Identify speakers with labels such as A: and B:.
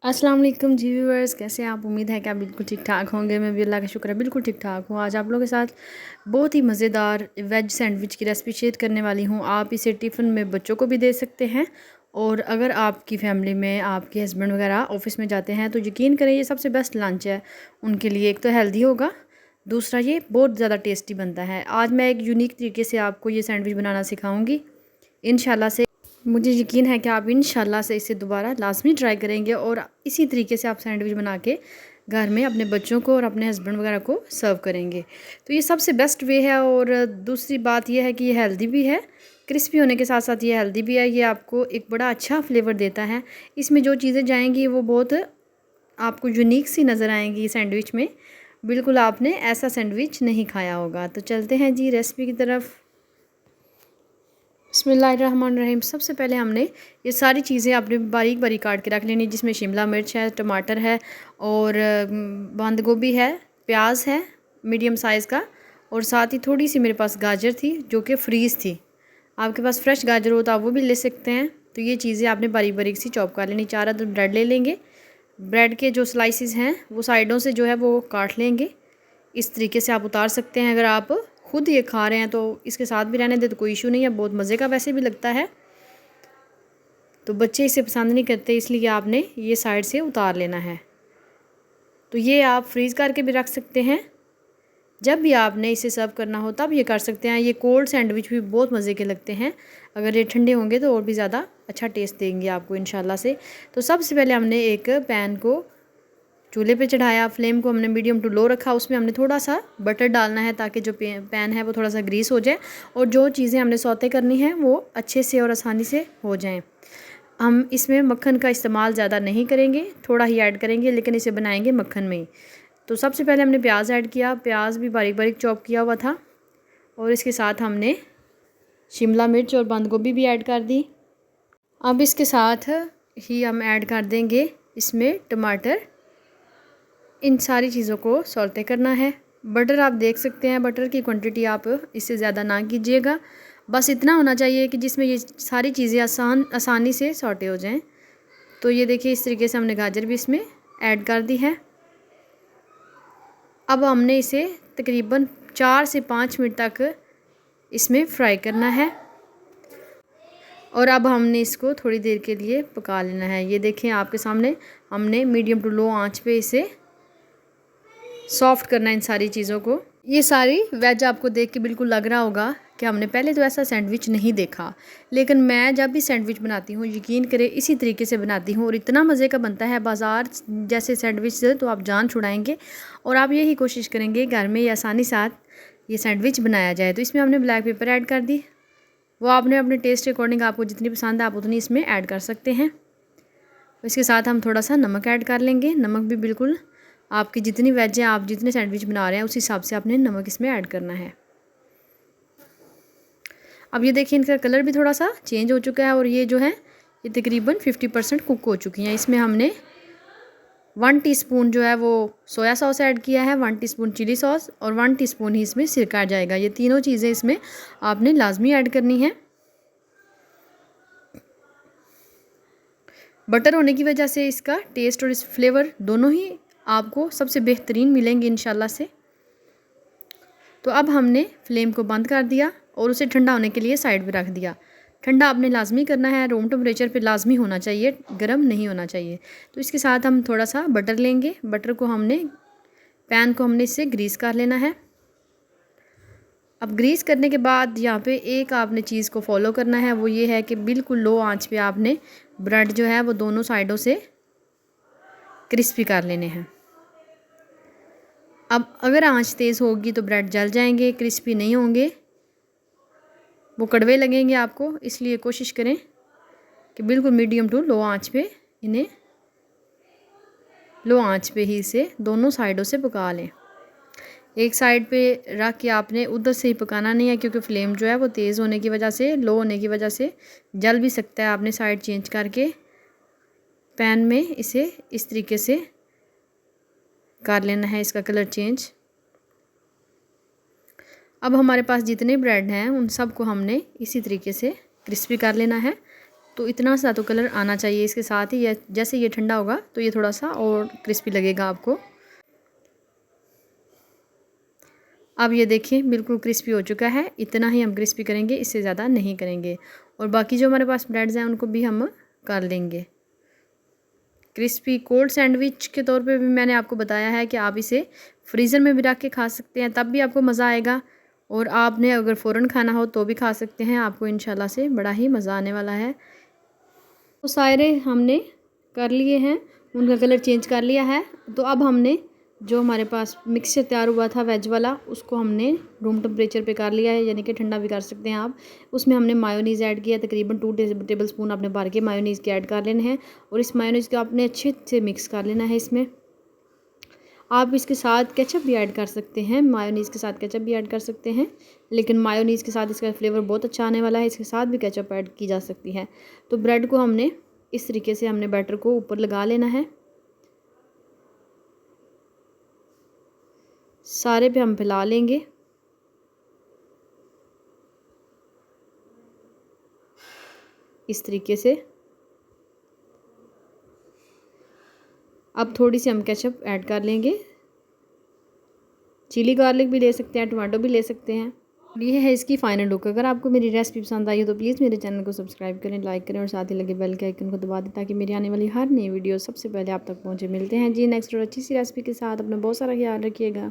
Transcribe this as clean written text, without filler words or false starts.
A: अस्सलाम वालेकुम जी व्यूअर्स, कैसे हैं आप। उम्मीद है कि आप बिल्कुल ठीक ठाक होंगे। मैं भी अल्लाह का शुक्र है बिल्कुल ठीक ठाक हूँ। आज आप लोगों के साथ बहुत ही मज़ेदार वेज सैंडविच की रेसिपी शेयर करने वाली हूँ। आप इसे टिफ़िन में बच्चों को भी दे सकते हैं, और अगर आपकी फ़ैमिली में आपके हस्बैंड वगैरह ऑफ़िस में जाते हैं तो यकीन करें ये सबसे बेस्ट लंच है उनके लिए। एक तो हेल्दी होगा, दूसरा ये बहुत ज़्यादा टेस्टी बनता है। आज मैं एक यूनिक तरीके से आपको ये सैंडविच बनाना सिखाऊँगी इंशाल्लाह से। मुझे यकीन है कि आप इंशाल्लाह से इसे दोबारा लाज़मी ट्राई करेंगे, और इसी तरीके से आप सैंडविच बना के घर में अपने बच्चों को और अपने हस्बैंड वगैरह को सर्व करेंगे। तो ये सबसे बेस्ट वे है। और दूसरी बात यह है कि ये हेल्दी भी है, क्रिस्पी होने के साथ साथ ये हेल्दी भी है। ये आपको एक बड़ा अच्छा फ्लेवर देता है। इसमें जो चीज़ें जाएंगी वो बहुत आपको यूनिक सी नज़र आएंगी सैंडविच में। बिल्कुल आपने ऐसा सैंडविच नहीं खाया होगा। तो चलते हैं जी रेसिपी की तरफ। बिस्मिल्लाहिर्रहमानिर्रहीम। सबसे पहले हमने ये सारी चीज़ें अपने बारीक बारीक काट के रख लेनी, जिसमें शिमला मिर्च है, टमाटर है, और बंद गोभी है, प्याज है मीडियम साइज़ का, और साथ ही थोड़ी सी मेरे पास गाजर थी जो कि फ्रीज़ थी। आपके पास फ्रेश गाजर हो तो आप वो भी ले सकते हैं। तो ये चीज़ें आपने बारीक बारीक सी चॉप कर लेनी। 4 अदद ब्रेड ले लेंगे। ब्रेड के जो स्लाइसिस हैं वो साइडों से जो है वो काट लेंगे। इस तरीके से आप उतार सकते हैं। अगर आप खुद ये खा रहे हैं तो इसके साथ भी रहने दे तो कोई इशू नहीं है, बहुत मज़े का वैसे भी लगता है। तो बच्चे इसे पसंद नहीं करते, इसलिए आपने ये साइड से उतार लेना है। तो ये आप फ्रीज़ करके भी रख सकते हैं, जब भी आपने इसे सर्व करना हो तब ये कर सकते हैं। ये कोल्ड सैंडविच भी बहुत मज़े के लगते हैं, अगर ये ठंडे होंगे तो और भी ज़्यादा अच्छा टेस्ट देंगे आपको इंशाल्लाह से। तो सबसे पहले हमने एक पैन को चूल्हे पे चढ़ाया, फ्लेम को हमने मीडियम टू लो रखा। उसमें हमने थोड़ा सा बटर डालना है ताकि जो पैन है वो थोड़ा सा ग्रीस हो जाए, और जो चीज़ें हमने सौते करनी है वो अच्छे से और आसानी से हो जाएं। हम इसमें मक्खन का इस्तेमाल ज़्यादा नहीं करेंगे, थोड़ा ही ऐड करेंगे, लेकिन इसे बनाएंगे मक्खन में ही। तो सबसे पहले हमने प्याज ऐड किया, प्याज भी बारीक बारीक चॉप किया हुआ था, और इसके साथ हमने शिमला मिर्च और बंद गोभी भी ऐड कर दी। अब इसके साथ ही हम ऐड कर देंगे इसमें टमाटर। इन सारी चीज़ों को सौते करना है। बटर आप देख सकते हैं, बटर की क्वांटिटी आप इससे ज़्यादा ना कीजिएगा, बस इतना होना चाहिए कि जिसमें ये सारी चीज़ें आसानी से सौटे हो जाएं। तो ये देखिए इस तरीके से हमने गाजर भी इसमें ऐड कर दी है। अब हमने इसे तकरीबन 4 से 5 मिनट तक इसमें फ्राई करना है, और अब हमने इसको थोड़ी देर के लिए पका लेना है। ये देखें आपके सामने हमने मीडियम टू लो आंच पे इसे सॉफ्ट करना है इन सारी चीज़ों को। ये सारी वेज आपको देख के बिल्कुल लग रहा होगा कि हमने पहले तो ऐसा सैंडविच नहीं देखा, लेकिन मैं जब भी सैंडविच बनाती हूँ यकीन करें इसी तरीके से बनाती हूँ, और इतना मज़े का बनता है बाज़ार जैसे सैंडविच से तो आप जान छुड़ाएंगे। और आप यही कोशिश करेंगे घर में ये आसानी साथ ये सैंडविच बनाया जाए। तो इसमें हमने ब्लैक पेपर ऐड कर दी, वो आपने अपने टेस्ट के अकॉर्डिंग आपको जितनी पसंद है आप उतनी इसमें ऐड कर सकते हैं। इसके साथ हम थोड़ा सा नमक ऐड कर लेंगे। नमक भी बिल्कुल आपकी जितनी वेज है, आप जितने सैंडविच बना रहे हैं उस हिसाब से आपने नमक इसमें ऐड करना है। अब ये देखिए इनका कलर भी थोड़ा सा चेंज हो चुका है, और ये जो है ये तकरीबन 50% कुक हो चुकी हैं। इसमें हमने 1 टीस्पून जो है वो सोया सॉस ऐड किया है, 1 टीस्पून चिली सॉस, और 1 टीस्पून ही इसमें सिरका जाएगा। ये तीनों चीज़ें इसमें आपने लाजमी ऐड करनी है। बटर होने की वजह से इसका टेस्ट और इस फ्लेवर दोनों ही आपको सबसे बेहतरीन मिलेंगे इंशाल्लाह से। तो अब हमने फ्लेम को बंद कर दिया और उसे ठंडा होने के लिए साइड पे रख दिया। ठंडा आपने लाजमी करना है, रूम टेम्परेचर पे लाजमी होना चाहिए, गर्म नहीं होना चाहिए। तो इसके साथ हम थोड़ा सा बटर लेंगे। बटर को हमने पैन को हमने इससे ग्रीस कर लेना है। अब ग्रीस करने के बाद यहाँ पे एक आपने चीज़ को फॉलो करना है, वो ये है कि बिल्कुल लो आंच पे आपने ब्रेड जो है वो दोनों साइडों से क्रिस्पी कर लेने हैं। अब अगर आंच तेज़ होगी तो ब्रेड जल जाएंगे, क्रिस्पी नहीं होंगे, वो कड़वे लगेंगे आपको। इसलिए कोशिश करें कि बिल्कुल मीडियम टू लो आंच पे इन्हें लो आंच पे ही इसे दोनों साइडों से पका लें। एक साइड पे रख के आपने उधर से ही पकाना नहीं है, क्योंकि फ्लेम जो है वो तेज़ होने की वजह से, लो होने की वजह से जल भी सकता है। आपने साइड चेंज करके पैन में इसे इस तरीके से कर लेना है, इसका कलर चेंज। अब हमारे पास जितने ब्रेड हैं उन सब को हमने इसी तरीके से क्रिस्पी कर लेना है। तो इतना सा तो कलर आना चाहिए इसके साथ ही। जैसे ये ठंडा होगा तो ये थोड़ा सा और क्रिस्पी लगेगा आपको। अब ये देखिए बिल्कुल क्रिस्पी हो चुका है। इतना ही हम क्रिस्पी करेंगे, इससे ज़्यादा नहीं करेंगे। और बाकी जो हमारे पास ब्रेड्स हैं उनको भी हम कर लेंगे क्रिस्पी। कोल्ड सैंडविच के तौर पे भी मैंने आपको बताया है कि आप इसे फ्रीज़र में भी रख के खा सकते हैं, तब भी आपको मज़ा आएगा। और आपने अगर फ़ौरन खाना हो तो भी खा सकते हैं, आपको इंशाल्लाह से बड़ा ही मज़ा आने वाला है। तो सारे हमने कर लिए हैं, उनका कलर चेंज कर लिया है। तो अब हमने जो हमारे पास मिक्सचर तैयार हुआ था वेज वाला, उसको हमने रूम टेम्परेचर पे कर लिया है, यानी कि ठंडा भी कर सकते हैं आप। उसमें हमने मायोनीज़ ऐड किया, तकरीबन 2 टेबल स्पून आपने भर के मायोनीज़ के ऐड कर लेने हैं। और इस मायोनीज़ को आपने अच्छे से मिक्स कर लेना है। इसमें आप इसके साथ केचप भी ऐड कर सकते हैं, मायोनीज़ के साथ केचप भी ऐड कर सकते हैं, लेकिन मायोनीज़ के साथ इसका फ्लेवर बहुत अच्छा आने वाला है। इसके साथ भी केचप ऐड की जा सकती है। तो ब्रेड को हमने इस तरीके से हमने बैटर को ऊपर लगा लेना है। सारे पे हम फैला लेंगे। इस तरीके से। अब थोड़ी सी हम केचप ऐड कर लेंगे। चिली गार्लिक भी ले सकते हैं, टमाटो भी ले सकते हैं। ये है इसकी फ़ाइनल लुक। अगर आपको मेरी रेसिपी पसंद आई हो तो प्लीज़ मेरे चैनल को सब्सक्राइब करें, लाइक करें और साथ ही लगे बेल के आइकन को दबा दें, ताकि मेरी आने वाली हर नई वीडियो सबसे पहले आप तक पहुँचे। मिलते हैं जी नेक्स्ट और अच्छी सी रेसिपी के साथ। अपना बहुत सारा ख्याल रखिएगा।